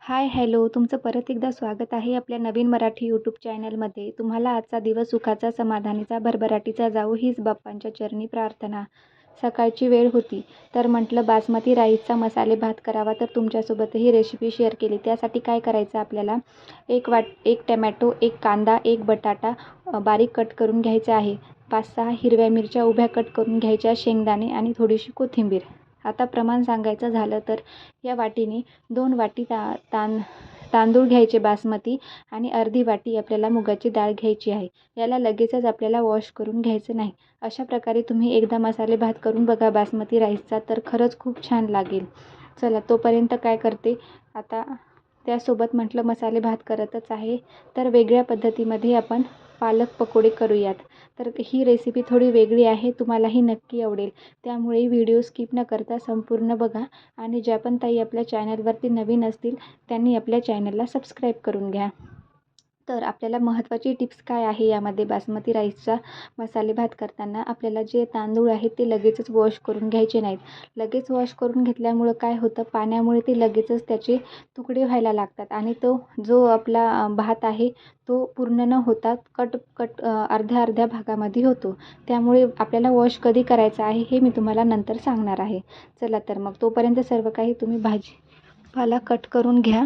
Hi hello तुमचं परत एकदा स्वागत आहे आपल्या नवीन मराठी यूट्यूब चॅनलमध्ये. तुम्हाला आजचा दिवस सुखाचा, समाधानीचा, भरभराटीचा जावो हीच बाप्पांच्या चरणी प्रार्थना. सकाळची वेळ होती तर म्हटलं बासमती राईसचा मसाले भात करावा, तर तुमच्यासोबत ही रेसिपी शेअर केली. त्यासाठी काय करायचं आपल्याला, एक टमॅटो, एक कांदा, एक बटाटा बारीक कट करून घ्यायचा आहे. 5-6 हिरव्या मिरच्या उभ्या कट करून घ्यायच्या, शेंगदाणे आणि थोडीशी कोथिंबीर. आता प्रमाण सांगायचं झालं तर या वाटीने 2 वाटी तांदूळ घ्यायचे बासमती आणि अर्धी वाटी आपल्याला मुगाची डाळ घ्यायची आहे. याला लगेचच आपल्याला वॉश करून घ्यायचं नाही. अशा प्रकारे तुम्ही एकदा मसाले भात करून बघा बासमती राईसचा, तर खरंच खूप छान लागेल. चला तोपर्यंत काय करते आता, त्यासोबत म्हटलं मसाले भात करतच आहे तर वेगळ्या पद्धतीमध्ये आपण पालक पकोडे करूयात. तर ही रेसिपी थोडी वेगळी आहे, तुम्हालाही नक्की आवडेल. त्यामुळे व्हिडिओ स्किप न करता संपूर्ण बघा. आणि ज्या पण ताई आपल्या चॅनलवरती नवीन असतील त्यांनी आपल्या चॅनलला सबस्क्राईब करून घ्या. तर आपल्याला महत्त्वाची टिप्स काय आहे यामध्ये, बासमती राईसचा मसाले भात करताना आपल्याला जे तांदूळ आहेत ते लगेचच वॉश करून घ्यायचे नाहीत. लगेच वॉश करून घेतल्यामुळं काय होतं, पाण्यामुळे ते लगेचच त्याचे तुकडे व्हायला लागतात आणि तो जो आपला भात आहे तो पूर्ण न होता अर्ध्या अर्ध्या भागामध्ये होतो. त्यामुळे आपल्याला वॉश कधी करायचा आहे हे मी तुम्हाला नंतर सांगणार आहे. चला तर मग तोपर्यंत सर्व काही तुम्ही भाजीपाला कट करून घ्या.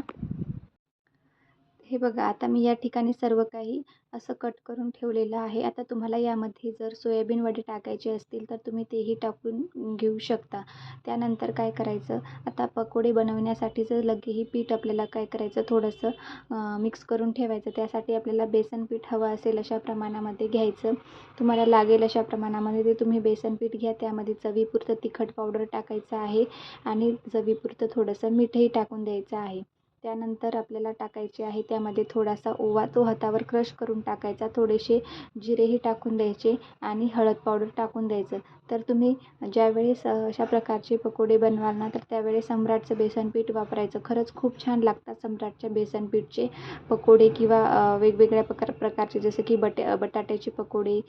हे बघा, आता मी या ठिकाणी सर्व काही असं कट करून ठेवलेलं आहे. आता तुम्हाला यामध्ये जर सोयाबीन वडे टाकायचे असतील तर तुम्ही तेही टाकून घेऊ शकता. त्यानंतर काय करायचं, आता पकोडे बनवण्यासाठीचं लगेही पीठ आपल्याला काय करायचं, थोडंसं मिक्स करून ठेवायचं. त्यासाठी आपल्याला बेसन पीठ हवं असेल अशा प्रमाणामध्ये घ्यायचं. तुम्हाला लागेल अशा प्रमाणामध्ये ते तुम्ही बेसन पीठ घ्या. त्यामध्ये चवीपुरतं तिखट पावडर टाकायचं आहे आणि चवीपुरतं थोडंसं मीठही टाकून द्यायचं आहे. त्यानंतर आपल्याला टाकायचे आहे त्यामध्ये थोडासा ओवा, तो हातावर क्रश करून टाकायचा. थोडेसे जिरेही टाकून द्यायचे आणि हळद पावडर टाकून द्यायचं. तर तुम्ही ज्यावेळेस अशा प्रकारचे पकोडे बनवाल ना, तर त्यावेळेस सम्राटचं बेसन पीठ वापरायचं. खरंच खूप छान लागतात सम्राटच्या बेसन पीठचे पकोडे किंवा वेगवेगळ्या प्रकारचे जसे की बटाट्याचे पकोडे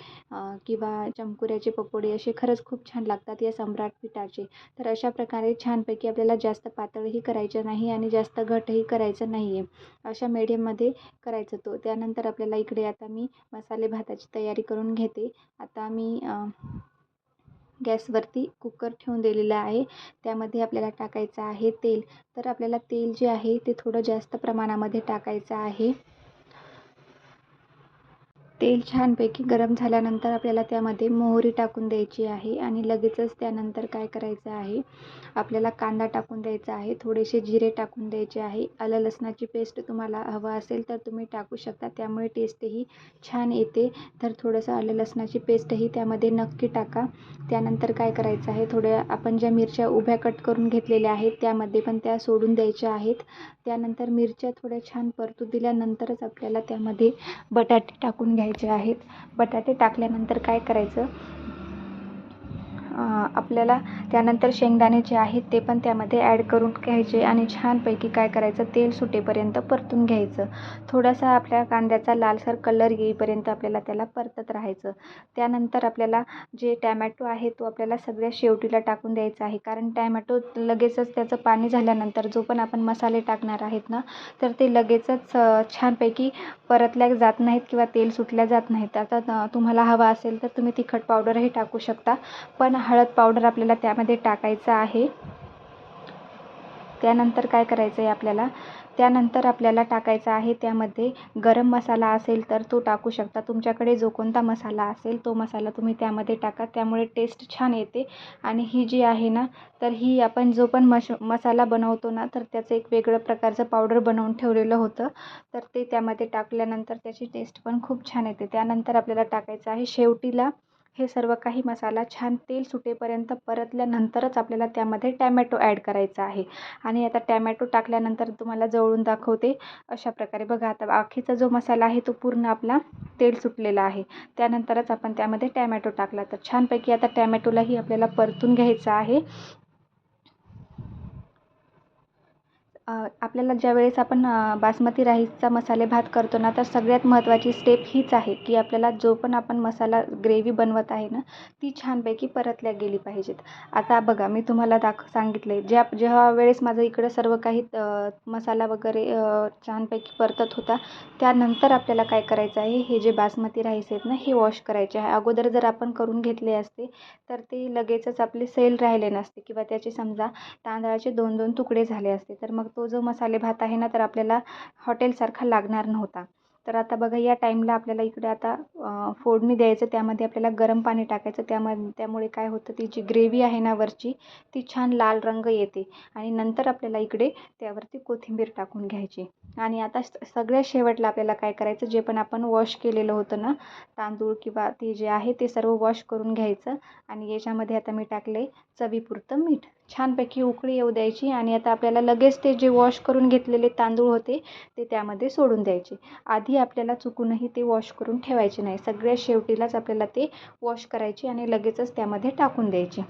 किंवा चमकुऱ्याचे पकोडे, असे खरंच खूप छान लागतात या सम्राट पीठाचे. तर अशा प्रकारे छानपैकी आपल्याला जास्त पातळही करायचं नाही आणि जास्त घटही करायचं नाही आहे, अशा मीडियममध्ये करायचं तो. त्यानंतर आपल्याला इकडे आता मी मसाले भाताची तयारी करून घेते. आता मी गॅसवरती कुकर ठेवून दिलेला आहे. त्यामध्ये आपल्याला टाकायचं आहे तेल. तर आपल्याला तेल जे आहे ते थोडं जास्त प्रमाणामध्ये टाकायचं आहे. तेल छानपैकी गरम झाल्यानंतर आपल्याला त्यामध्ये मोहरी टाकून द्यायची आहे आणि लगेचच त्यानंतर काय करायचं आहे, आपल्याला कांदा टाकून द्यायचा आहे. थोडेसे जिरे टाकून द्यायचे आहे. आलं लसणाची पेस्ट तुम्हाला हवं असेल तर तुम्ही टाकू शकता, त्यामुळे टेस्टही छान येते. तर थोडंसं आलं लसणाची पेस्टही त्यामध्ये नक्की टाका. त्यानंतर काय करायचं आहे, थोड्या आपण ज्या मिरच्या उभ्या कट करून घेतलेल्या आहेत त्यामध्ये पण त्या सोडून द्यायच्या आहेत. त्यानंतर मिरच्या थोड्या छान परतू दिल्यानंतरच आपल्याला त्यामध्ये बटाटे टाकून घ्यायचे आहेत. बटाटे टाकल्यानंतर काय करायचं, आपल्याला त्यानंतर शेंगदाणे जे आहेत ते पण त्यामध्ये ॲड करून घ्यायचे आणि छानपैकी काय करायचं, तेल सुटेपर्यंत परतून घ्यायचं. थोडासा आपल्या कांद्याचा लालसर कलर येईपर्यंत आपल्याला त्याला परतत राहायचं. त्यानंतर आपल्याला जे टॅमॅटो आहे तो आपल्याला सगळ्या शेवटीला टाकून द्यायचा आहे, कारण टॅमॅटो लगेचच त्याचं पाणी झाल्यानंतर जो पण आपण मसाले टाकणार आहेत ना, तर ते लगेचच छानपैकी परतल्या जात नाहीत किंवा तेल सुटल्या जात नाहीत. आता तुम्हाला हवा असेल तर तुम्ही तिखट पावडरही टाकू शकता, पण हळद पावडर आपल्याला त्यामध्ये टाकायचं आहे. त्यानंतर काय करायचं आहे आपल्याला, त्यानंतर आपल्याला टाकायचा आहे त्यामध्ये गरम मसाला असेल तर तो टाकू शकता. तुमच्याकडे जो कोणता मसाला असेल तो मसाला तुम्ही त्यामध्ये टाका, त्यामुळे टेस्ट छान येते. आणि ही जी आहे ना, तर ही आपण जो पण मसाला बनवतो ना, तर त्याचं एक वेगळं प्रकारचं पावडर बनवून ठेवलेलं होतं, तर ते त्यामध्ये टाकल्यानंतर त्याची टेस्ट पण खूप छान येते. त्यानंतर आपल्याला टाकायचं आहे शेवटीला हे सर्व काही मसाला छान तेल सुटेपर्यंत परतल्यानंतरच आपल्याला त्यामध्ये टॅमॅटो ॲड करायचा आहे. आणि आता टॅमॅटो टाकल्यानंतर तुम्हाला जवळून दाखवते. अशा प्रकारे बघा, आता बाकीचा जो मसाला आहे तो पूर्ण आपला तेल सुटलेला आहे. त्यानंतरच आपण त्यामध्ये टॅमॅटो टाकला. तर छानपैकी आता टॅमॅटोलाही आपल्याला परतून घ्यायचं आहे. आपल्याला ज्यावेळेस आपण बासमती राईसचा मसाले भात करतो ना, तर सगळ्यात महत्त्वाची स्टेप हीच आहे की आपल्याला जो पण आपण मसाला ग्रेव्ही बनवत आहे ना, ती छानपैकी परतल्या गेली पाहिजेत. आता बघा, मी तुम्हाला सांगितलं आहे जेव्हा वेळेस माझं इकडं सर्व काही मसाला वगैरे छानपैकी परतत होता, त्यानंतर आपल्याला काय करायचं आहे, हे जे बासमती राईस आहेत ना, हे वॉश करायचे आहे. अगोदर जर आपण करून घेतले असते तर ते लगेचच आपले सैल राहिले नसते किंवा त्याचे समजा तांदळाचे 2-2 तुकडे झाले असते, तर मग तो जो मसाले भात आहे ना, तर आपल्याला हॉटेलसारखा लागणार नव्हता. तर आता बघा, या टाईमला आपल्याला इकडे आता फोडणी द्यायचं. त्यामध्ये आपल्याला गरम पाणी टाकायचं. त्यामुळे काय होतं, ती जी ग्रेव्ही आहे ना वरची, ती छान लाल रंग येते आणि नंतर आपल्याला इकडे त्यावरती कोथिंबीर टाकून घ्यायची. आणि आता सगळ्यात शेवटला आपल्याला काय करायचं, जे पण आपण वॉश केलेलं होतं ना तांदूळ किंवा ते जे आहे ते सर्व वॉश करून घ्यायचं. आणि याच्यामध्ये आता मी टाकले चवीपुरतं मीठ. छानपैकी उकळी येऊ द्यायची आणि आता आपल्याला लगेच ते जे वॉश करून घेतलेले तांदूळ होते ते त्यामध्ये सोडून द्यायचे. आधी आपल्याला चुकूनही ते वॉश करून ठेवायचे नाही. सगळ्यात शेवटीलाच आपल्याला ते वॉश करायचे आणि लगेचच त्यामध्ये टाकून द्यायचे.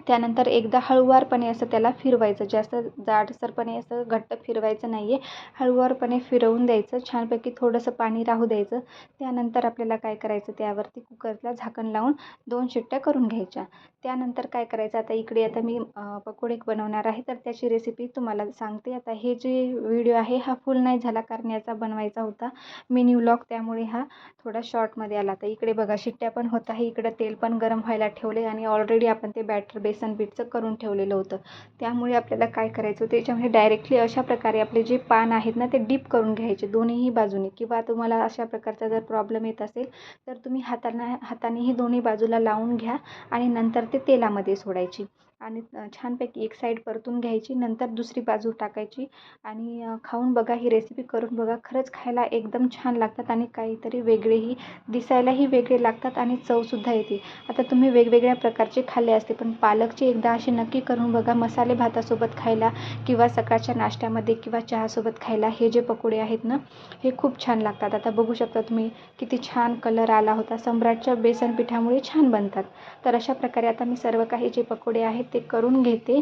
त्यानंतर एकदा हळुवारपणे असं त्याला फिरवायचं. जास्त जाडसरपणे असं घट्ट फिरवायचं नाही आहे. हळुवारपणे फिरवून द्यायचं. छानपैकी थोडंसं पाणी राहू द्यायचं. त्यानंतर आपल्याला काय करायचं, त्यावरती कुकरला झाकण लावून 2 शिट्ट्या करून घ्यायच्या. त्यानंतर काय करायचं, आता मी पकोडे बनवणार आहे, तर त्याची रेसिपी तुम्हाला सांगते. आता हे जे व्हिडिओ आहे हा फुल नाही झाला, कारण याचा बनवायचा होता मिनी व्लॉग, त्यामुळे हा थोडा शॉर्टमध्ये आला. तर इकडे बघा, शिट्ट्या पण होत आहे, इकडं तेल पण गरम व्हायला ठेवले आणि ऑलरेडी आपण ते बॅटर बेसन पीठचं करून ठेवलेलं होतं. त्यामुळे आपल्याला काय करायचं, त्याच्यामध्ये डायरेक्टली अशा प्रकारे आपले जे पान आहेत ना, ते डीप करून घ्यायचे दोन्हीही बाजूने. किंवा तुम्हाला अशा प्रकारचा जर प्रॉब्लेम येत असेल तर तुम्ही हातानेही दोन्ही बाजूला लावून घ्या आणि नंतर ते तेलामध्ये सोडायची आणि छानपैकी एक साईड परतून घ्यायची. नंतर दुसरी बाजू टाकायची आणि खाऊन बघा, ही रेसिपी करून बघा. खरंच खायला एकदम छान लागतात आणि काहीतरी वेगळेही, दिसायलाही वेगळे लागतात आणि चवसुद्धा येते. आता तुम्ही वेगवेगळ्या प्रकारचे खाल्ले असते, पण पालकची एकदा अशी नक्की करून बघा. मसाले भातासोबत खायला किंवा सकाळच्या नाश्त्यामध्ये किंवा चहासोबत खायला हे जे पकोडे आहेत ना, हे खूप छान लागतात. आता बघू शकता तुम्ही, किती छान कलर आला होता. सम्राटच्या बेसन पिठामुळे छान बनतात. तर अशा प्रकारे आता मी सर्व काही जे पकोडे आहेत ते करून घेते.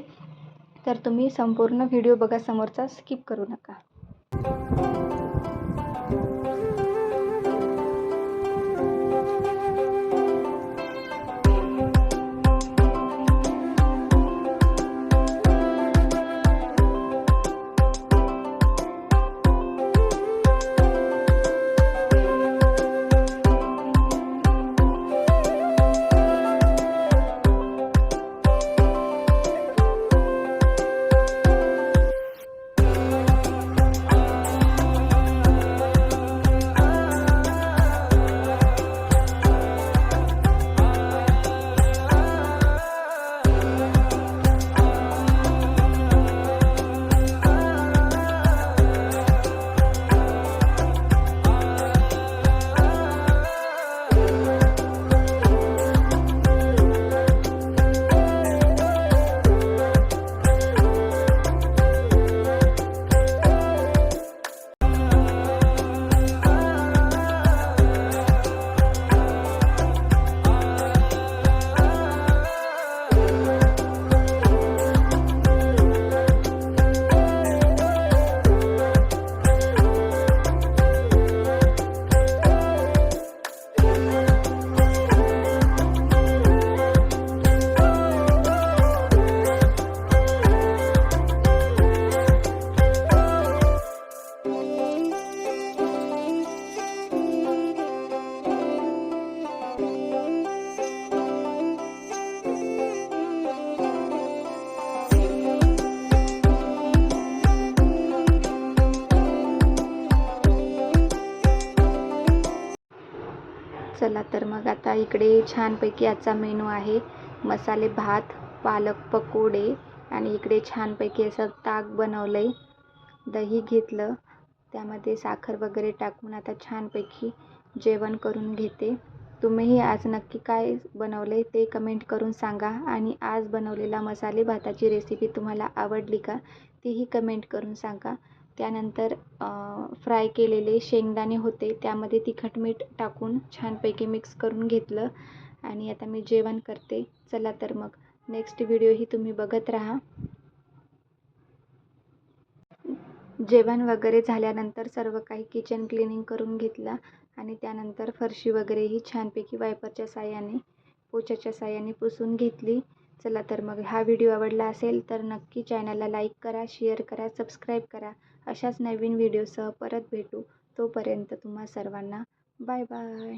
तर तुम्ही संपूर्ण व्हिडिओ बघा, समोरचा स्किप करू नका. चला तर मग आता इकडे छानपैकी आजचा मेनू आहे मसाले भात, पालक पकोडे आणि इकडे छानपैकी असं ताक बनवलं आहे. दही घेतलं, त्यामध्ये साखर वगैरे टाकून आता छानपैकी जेवण करून घेते. तुम्हीही आज नक्की काय बनवले ते कमेंट करून सांगा. आणि आज बनवलेला मसाले भाताची रेसिपी तुम्हाला आवडली का, तीही कमेंट करून सांगा. त्यानंतर फ्राय केलेले शेंगदाणे होते, त्यामध्ये तिखट मीठ टाकून छानपैकी मिक्स करून घेतलं आणि आता मी जेवण करते. चला तर मग नेक्स्ट व्हिडिओही तुम्ही बघत राहा. जेवण वगैरे झाल्यानंतर सर्व काही किचन क्लिनिंग करून घेतला आणि त्यानंतर फरशी वगैरेही छानपैकी वायपरच्या साहाय्याने पोछाच्या साहाय्याने पुसून घेतली. चला तर मग हा व्हिडिओ आवडला असेल तर नक्की चॅनलला लाईक करा, शेअर करा, सबस्क्राईब करा. अशाच नवीन व्हिडिओसह परत भेटू. तोपर्यंत तुम्हा सर्वांना बाय बाय.